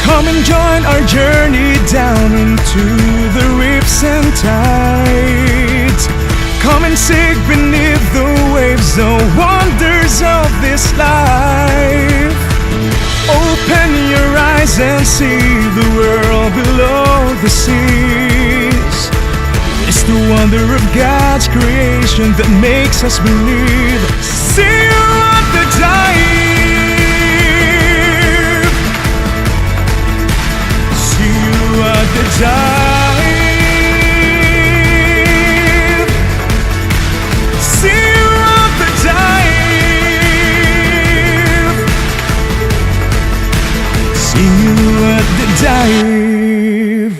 Come and join our journey down into the reefs and tides. Come and sink beneath the waves, the wonders of this life. Open your eyes and see the world below the seas. It's the wonder of God's creation that makes us believe. See you at the dive. See you at the dive. See you at the dive. See you at the dive.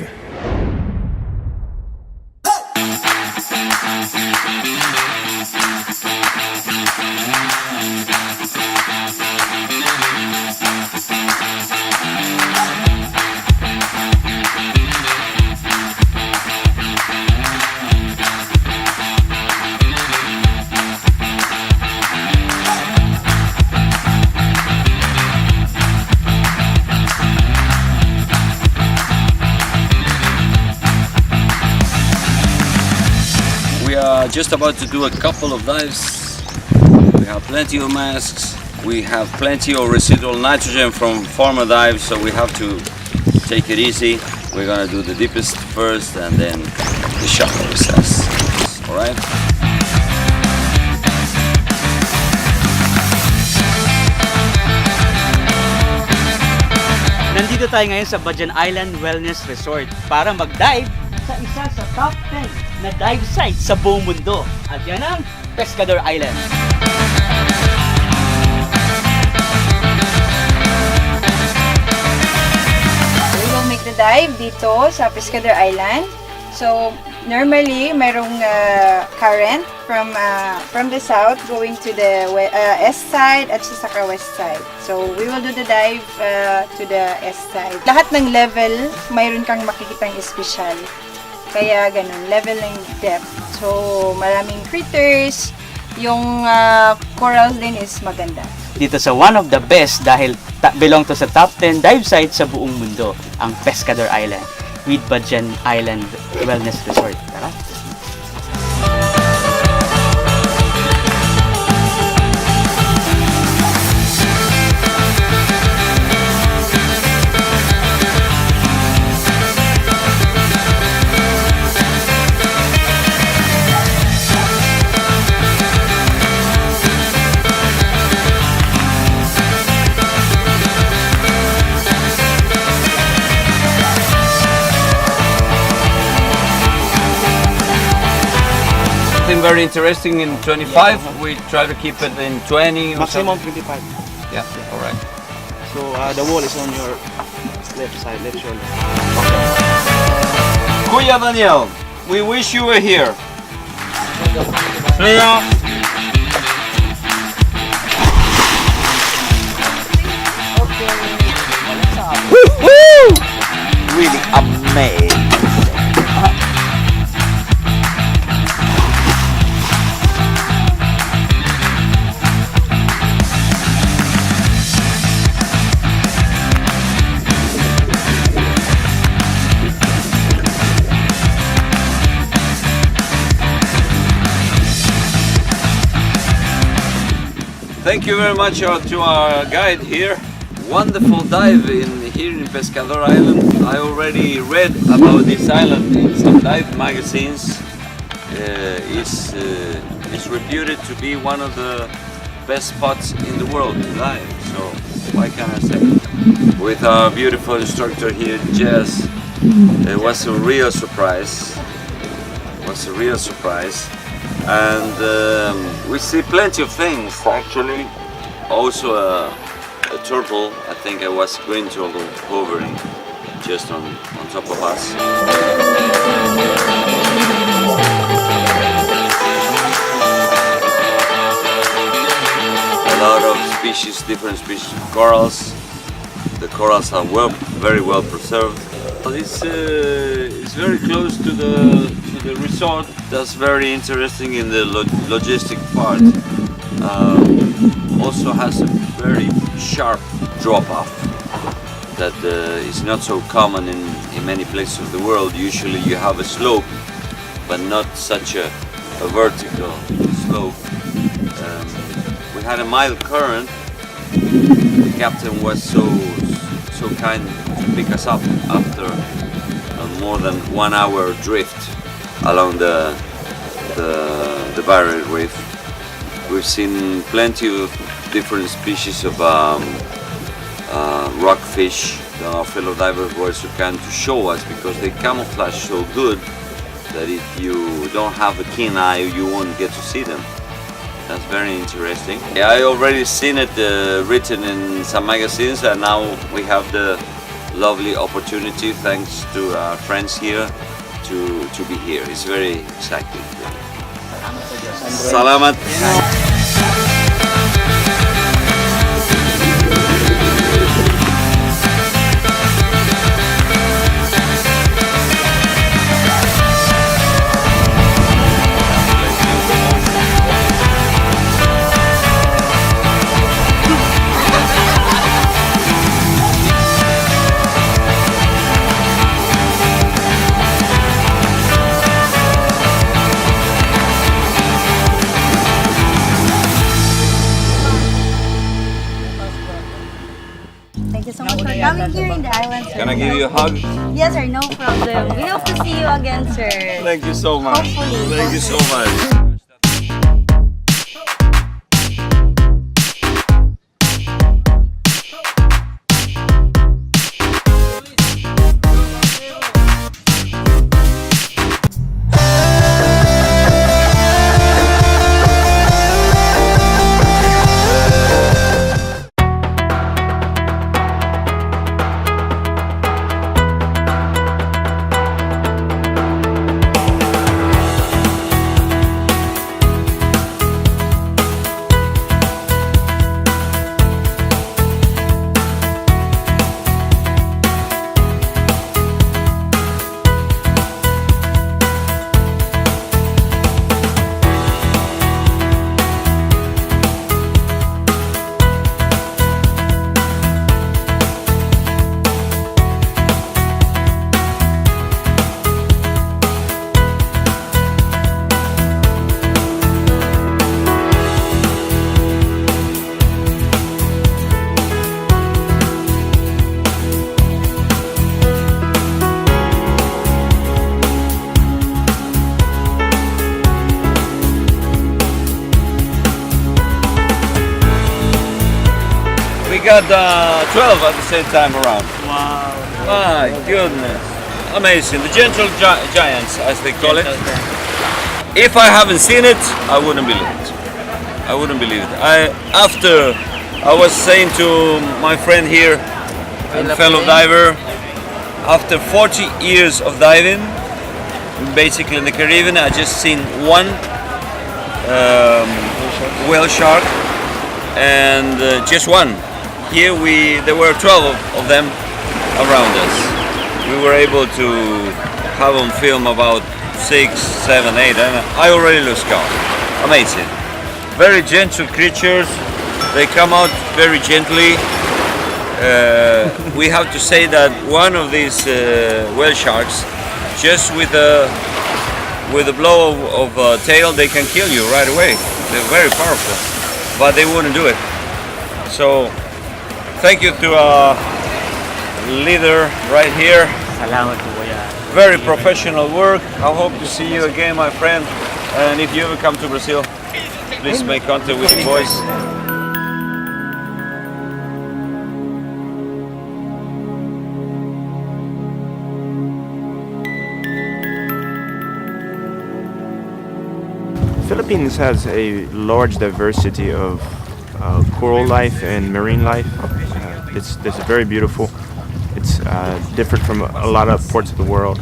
We are just about to do a couple of dives. We have plenty of masks. We have plenty of residual nitrogen from former dives, so we have to take it easy. We're gonna do the deepest first and then the shallow recess. All right? Nandito tayo ngayon sa Bajan Island Wellness Resort para mag-dive sa isa sa top 10 na dive site sa buong mundo. At yan ang Pescador Island. We will make the dive dito sa Pescador Island. So, normally, mayroong current from the south going to the east side at saka west side. So, we will do the dive to the east side. Lahat ng level, mayroon kang makikitang espesyal. Kaya ganun, level ng depth. So, maraming critters. Yung corals din is maganda. Dito sa one of the best dahil belong to sa top 10 dive sites sa buong mundo, ang Pescador Island with Bajan Island Wellness Resort. Tara! Something very interesting in 25. We try to keep it in 20 or Maximum something. 25. Yeah, all right. So the wall is on your left side, left shoulder. Kuya Daniel, we wish you were here. Yeah. Really amazing. Thank you very much to our guide here. Wonderful dive here in Pescador Island. I already read about this island in some dive magazines. It's reputed to be one of the best spots in the world to dive. So what can I say? With our beautiful instructor here, Jess, it was a real surprise. And we see plenty of things actually. Also a turtle, I think it was green turtle hovering just on top of us. A lot of species, different species of corals. The corals are very well preserved. It's very close to the resort. That's very interesting in the logistic part. Also has a very sharp drop-off. that is not so common in many places of the world. Usually you have a slope, but not such a vertical slope. We had a mild current. The captain was so kind to pick us up after more than 1 hour drift along the barrier reef. We've seen plenty of different species of rockfish. Our fellow divers were so kind to show us, because they camouflage so good that if you don't have a keen eye, you won't get to see them. That's very interesting. Yeah, I already seen it written in some magazines, and now we have the lovely opportunity, thanks to our friends here, to be here. It's very exciting. Salamat. Thank you so much for coming here in the island, sir. Can I give you a hug? Yes, sir, no problem. We hope to see you again, sir. Thank you so much. Hopefully. Thank you so much. We got 12 at the same time around. Wow. My goodness. Amazing. The gentle giants, as they call it. If I haven't seen it, I wouldn't believe it. I wouldn't believe it. After I was saying to my friend here, and fellow diver, after 40 years of diving, basically in the Caribbean, I just seen one whale shark, and just one. Here there were 12 of them around us. We were able to have on film about 6, 7, 8, and I already lose count. Amazing. Very gentle creatures. They come out very gently. We have to say that one of these whale sharks, just with a blow of a tail, they can kill you right away. They're very powerful, but they wouldn't do it. So thank you to our leader right here. Salamat po, kuya. Very professional work. I hope to see you again, my friend. And if you ever come to Brazil, please make contact with the boys. Philippines has a large diversity of coral life and marine life. It's very beautiful. It's different from a lot of parts of the world.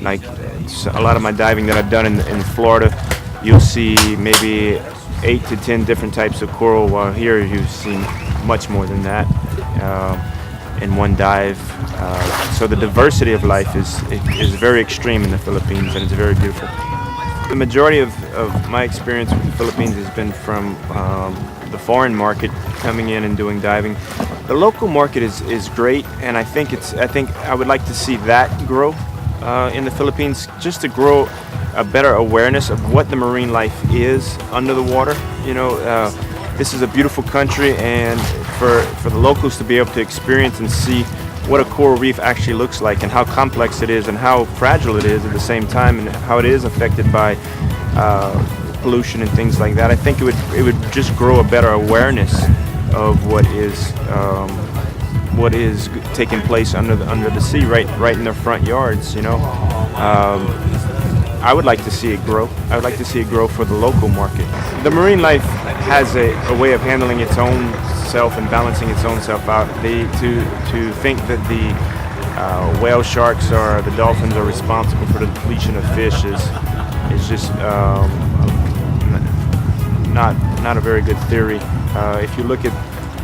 Like a lot of my diving that I've done in Florida, you'll see maybe 8 to 10 different types of coral, while here you've seen much more than that in one dive. So the diversity of life is very extreme in the Philippines, and it's very beautiful. The majority of my experience with the Philippines has been from the foreign market coming in and doing diving. The local market is great, and I think I would like to see that grow in the Philippines, just to grow a better awareness of what the marine life is under the water. You know, this is a beautiful country, and for the locals to be able to experience and see what a coral reef actually looks like, and how complex it is, and how fragile it is at the same time, and how it is affected by pollution and things like that. I think it would just grow a better awareness of what is taking place under the sea, right in their front yards. You know, I would like to see it grow. I would like to see it grow for the local market. The marine life has a way of handling its own self and balancing its own self out. To think that the whale sharks or the dolphins are responsible for the depletion of fish is just not a very good theory. If you look at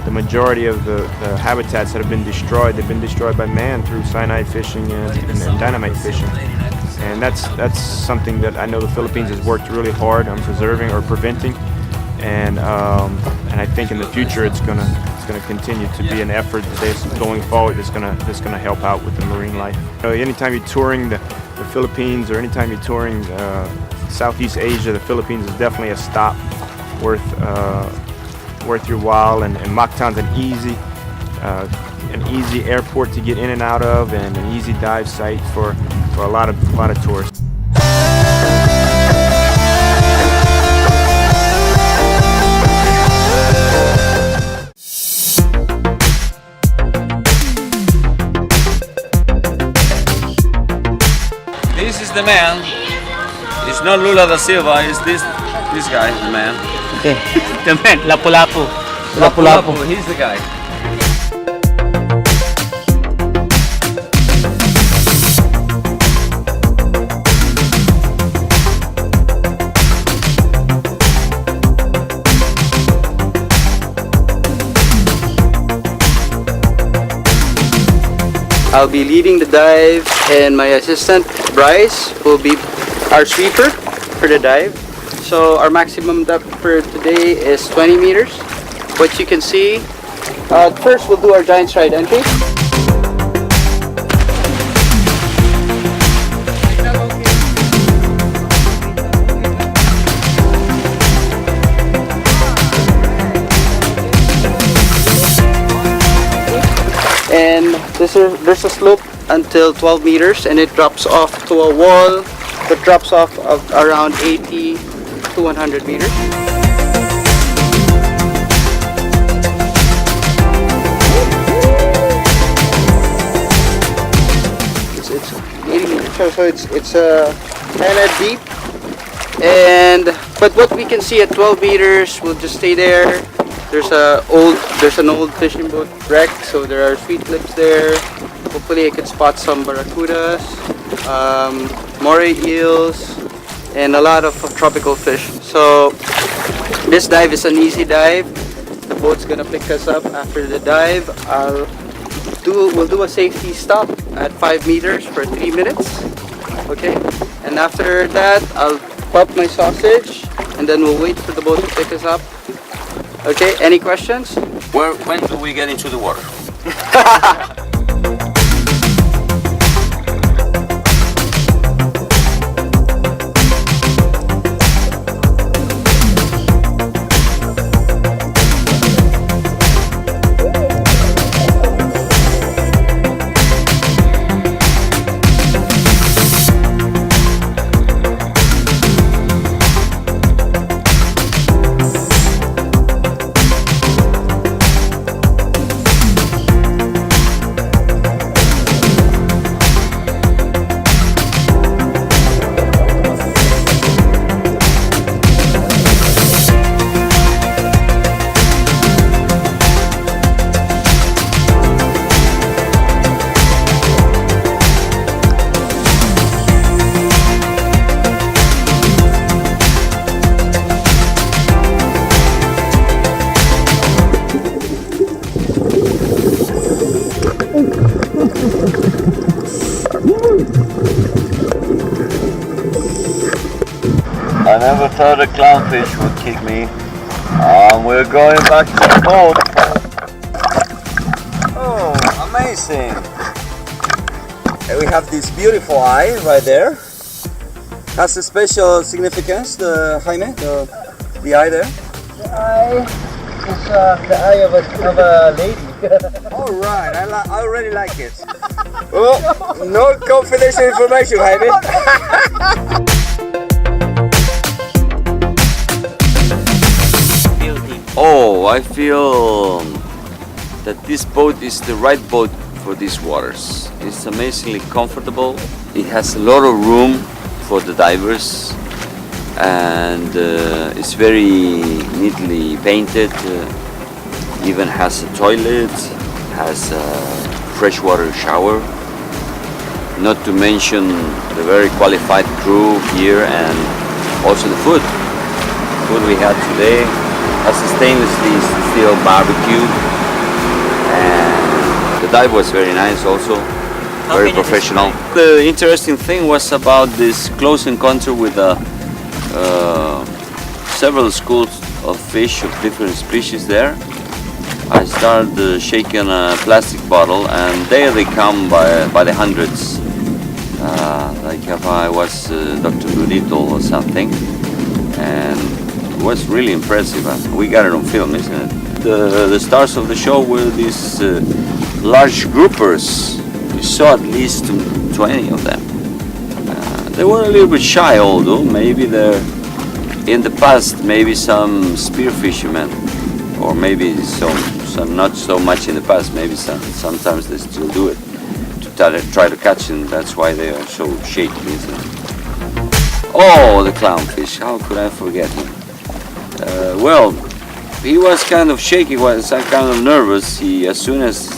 the majority of the habitats that have been destroyed, they've been destroyed by man through cyanide fishing and dynamite fishing. And that's something that I know the Philippines has worked really hard on preserving or preventing. And I think in the future it's gonna continue to be an effort that's going forward that's gonna help out with the marine life. Anytime you're touring the Philippines, or anytime you're touring Southeast Asia, the Philippines is definitely a stop worth your while. And Mactan's an easy airport to get in and out of, and an easy dive site for a lot of tourists. This is the man. It's not Lula da Silva. It's this guy, the man. Okay. The man, Lapu-Lapu. Lapu-Lapu. He's the guy. I'll be leading the dive, and my assistant Bryce will be our sweeper for the dive. So our maximum depth for today is 20 meters. What you can see, first we'll do our giant stride entry. And there's a slope until 12 meters, and it drops off to a wall that drops off of around 80 to 100 meters. It's 80 meters, so it's kind of deep. But what we can see at 12 meters, we'll just stay there. There's an old fishing boat wreck, so there are sweet lips there. Hopefully I could spot some barracudas, moray eels, and a lot of tropical fish. So this dive is an easy dive. The boat's gonna pick us up after the dive. We'll do a safety stop at 5 meters for 3 minutes. Okay, and after that I'll pop my sausage, and then we'll wait for the boat to pick us up. Okay, any questions? When do we get into the water? thought a clownfish would kick me. We're going back to the boat. Oh, amazing! And we have this beautiful eye right there. Has a special significance, Jaime, the eye there? The eye is the eye of a lady. All right, I already like it. Oh, no confidential information, Jaime. Oh, I feel that this boat is the right boat for these waters. It's amazingly comfortable. It has a lot of room for the divers, and it's very neatly painted. Even has a toilet, has a freshwater shower. Not to mention the very qualified crew here, and also the food. The food we had today has a stainless steel barbecue, and the dive was very nice also, very professional. The interesting thing was about this close encounter with several schools of fish of different species there. I started shaking a plastic bottle, and there they come by the hundreds. Like if I was Dr. Dolittle or something, and it was really impressive. We got it on film, isn't it? The stars of the show were these large groupers. We saw at least 20 of them. They were a little bit shy, although maybe they're in the past, maybe some spear fishermen, or maybe some not so much in the past, maybe sometimes they still do it to try to catch them. That's why they are so shaky, isn't it? Oh, the clownfish, how could I forget him? Well, he was kind of shaky, was kind of nervous. As soon as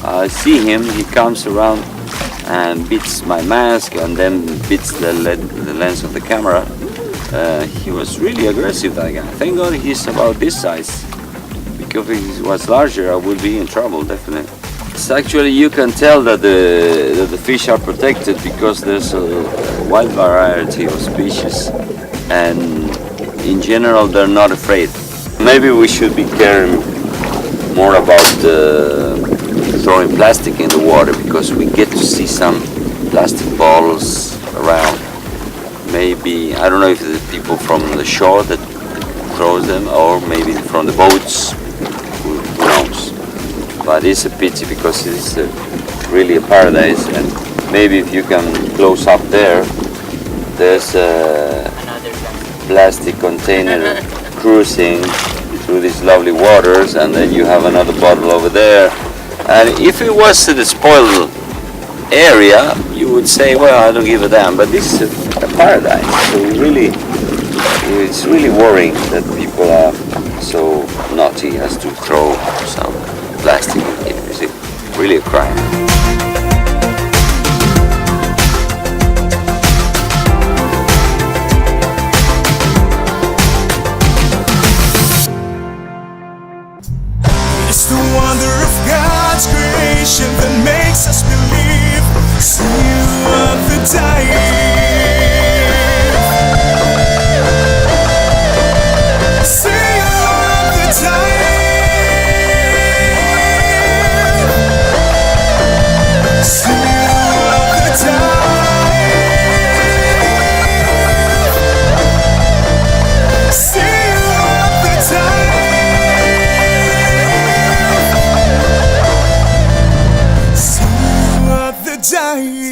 I see him, he comes around and beats my mask and then beats the lens of the camera. He was really aggressive, that guy. Thank God he's about this size. Because if he was larger, I would be in trouble, definitely. It's actually, you can tell that the fish are protected because there's a wide variety of species, and in general they're not afraid. Maybe we should be caring more about throwing plastic in the water, because we get to see some plastic bottles around. Maybe, I don't know if the people from the shore that throws them, or maybe from the boats. Who knows? But it's a pity because it's really a paradise, and maybe if you can close up there, there's a plastic container cruising through these lovely waters, and then you have another bottle over there. And if it was the spoiled area, you would say, well, I don't give a damn, but this is a paradise. So it's really worrying that people are so naughty as to throw some plastic in here. Is it really a crime? It's the wonder of God's creation that makes us believe. See you at the dive. See you at the dive. See you at the dive. See you at the dive. See you at the dive.